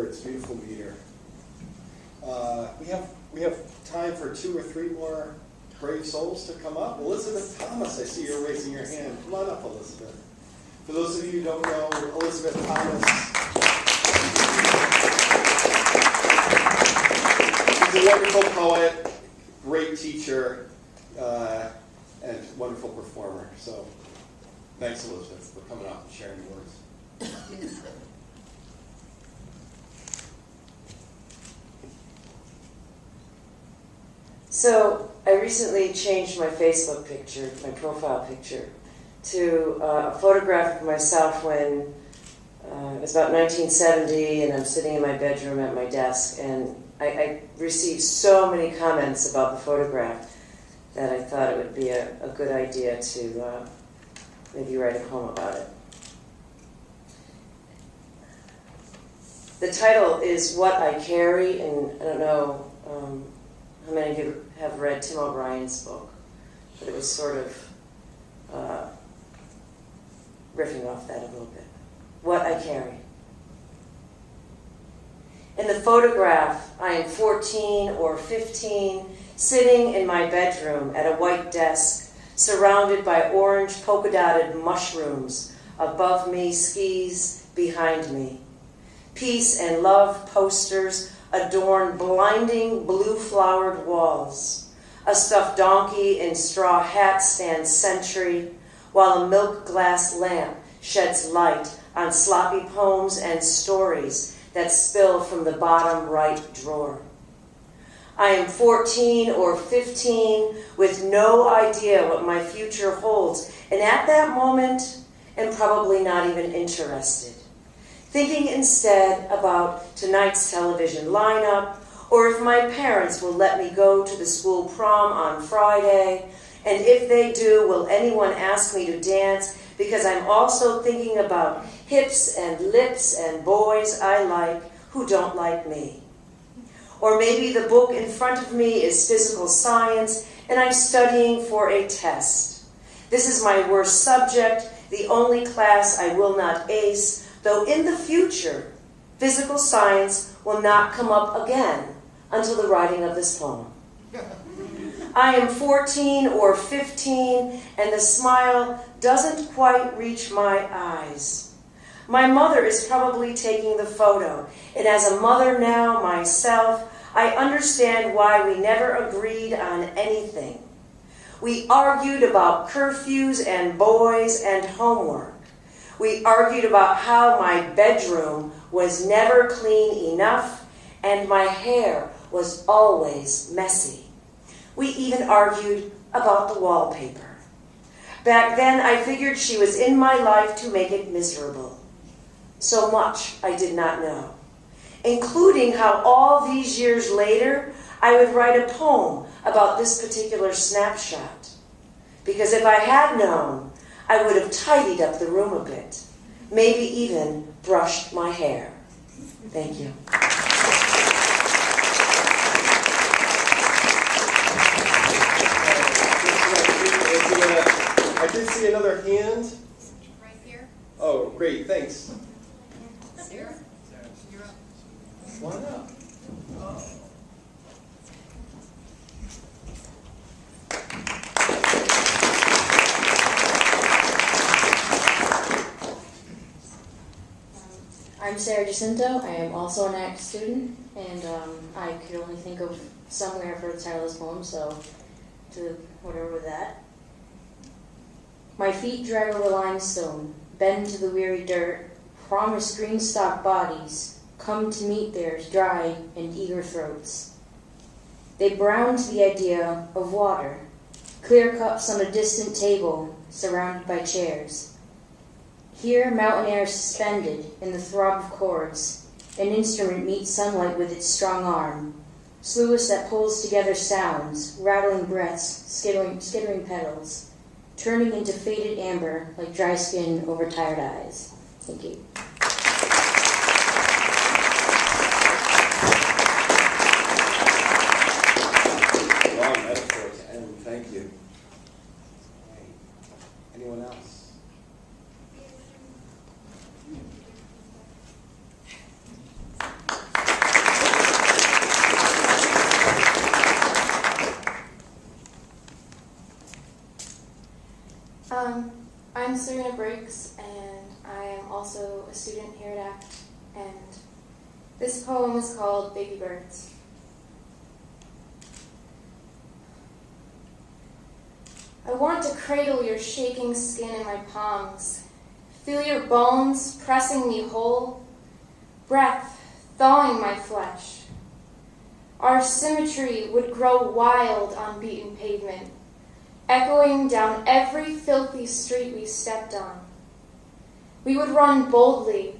words, beautiful meter. We have time for 2 or 3 more brave souls to come up. Elizabeth Thomas, I see you're raising your hand. Come on up, Elizabeth. For those of you who don't know, Elizabeth Thomas is a wonderful poet, great teacher, and wonderful performer. So thanks, Elizabeth, for coming up and sharing your words. So I recently changed my Facebook picture, my profile picture, to a photograph of myself when it was about 1970, and I'm sitting in my bedroom at my desk, and I received so many comments about the photograph that I thought it would be a good idea to maybe write a poem about it. The title is What I Carry, and I don't know how many of you have read Tim O'Brien's book, but it was sort of riffing off that a little bit. What I carry. In the photograph, I am 14 or 15, sitting in my bedroom at a white desk, surrounded by orange polka-dotted mushrooms. Above me, skis, behind me. Peace and love posters adorn blinding blue-flowered walls. A stuffed donkey in straw hat stands sentry, while a milk glass lamp sheds light on sloppy poems and stories that spill from the bottom right drawer. I am 14 or 15 with no idea what my future holds, and at that moment, am probably not even interested. Thinking instead about tonight's television lineup, or if my parents will let me go to the school prom on Friday, and if they do, will anyone ask me to dance, because I'm also thinking about hips and lips and boys I like who don't like me. Or maybe the book in front of me is physical science, and I'm studying for a test. This is my worst subject, the only class I will not ace, though in the future, physical science will not come up again until the writing of this poem. I am 14 or 15, and the smile doesn't quite reach my eyes. My mother is probably taking the photo, and as a mother now myself, I understand why we never agreed on anything. We argued about curfews and boys and homework. We argued about how my bedroom was never clean enough, and my hair was always messy. We even argued about the wallpaper. Back then, I figured she was in my life to make it miserable. So much I did not know, including how all these years later, I would write a poem about this particular snapshot. Because if I had known, I would have tidied up the room a bit, maybe even brushed my hair. Thank you. I did see another hand. Right here. Oh, great, thanks. Sarah? You're up. Come on up. Oh. I'm Sarah Jacinto. I am also an ACT student, and I could only think of somewhere for the title of this poem, so to whatever with that. My feet drag over limestone, bend to the weary dirt, promise green-stalk bodies, come to meet theirs dry and eager throats. They brown to the idea of water, clear cups on a distant table, surrounded by chairs. Here, mountain air suspended in the throb of chords, an instrument meets sunlight with its strong arm, sluice that pulls together sounds, rattling breaths, skittering petals, turning into faded amber like dry skin over tired eyes. Thank you. Wow, metaphor to end. Thank you. Okay. Anyone else? Serena Briggs, and I am also a student here at ACT, and this poem is called Baby Birds. I want to cradle your shaking skin in my palms, feel your bones pressing me whole, breath thawing my flesh. Our symmetry would grow wild on beaten pavement, echoing down every filthy street we stepped on. We would run boldly,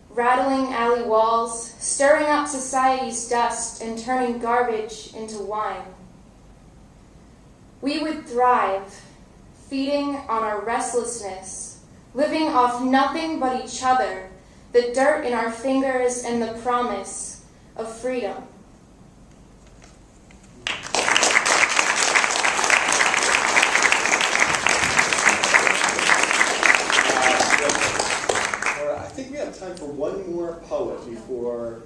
rattling alley walls, stirring up society's dust and turning garbage into wine. We would thrive, feeding on our restlessness, living off nothing but each other, the dirt in our fingers and the promise of freedom. I think we have time for one more poet before.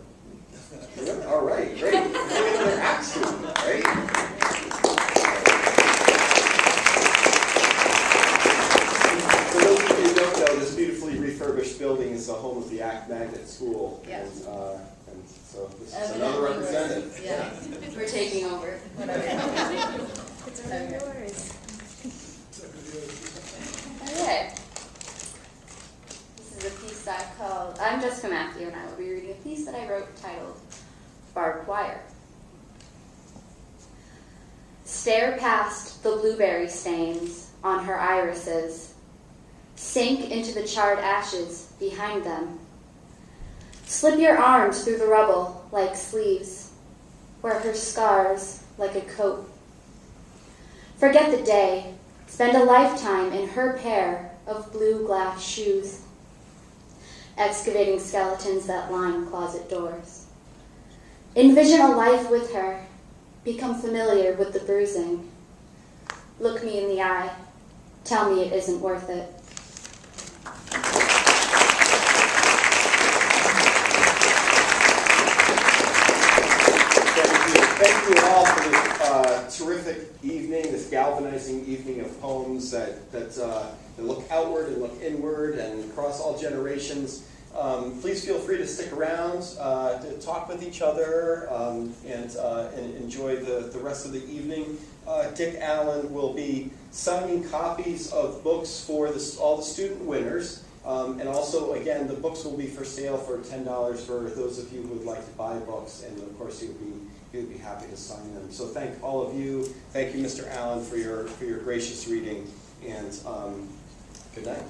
All right, great. Another ACT student, right? For those of you who don't know, this beautifully refurbished building is the home of the ACT Magnet School. Yes. And so this is another representative. Yeah, we're taking over. It's already yours. Okay. This is a piece I called, I'm Jessica Matthew, and I will be reading a piece that I wrote titled Barbed Wire. Stare past the blueberry stains on her irises. Sink into the charred ashes behind them. Slip your arms through the rubble like sleeves. Wear her scars like a coat. Forget the day. Spend a lifetime in her pair of blue glass shoes. Excavating skeletons that line closet doors. Envision a life with her. Become familiar with the bruising. Look me in the eye. Tell me it isn't worth it. Thank you all for this terrific evening, this galvanizing evening of poems that look outward and look inward and across all generations. Please feel free to stick around, to talk with each other, and enjoy the rest of the evening. Dick Allen will be signing copies of books for all the student winners. And also, again, the books will be for sale for $10 for those of you who would like to buy books, and of course, he would be happy to sign them. So thank all of you. Thank you, Mr. Allen, for your gracious reading, and good night.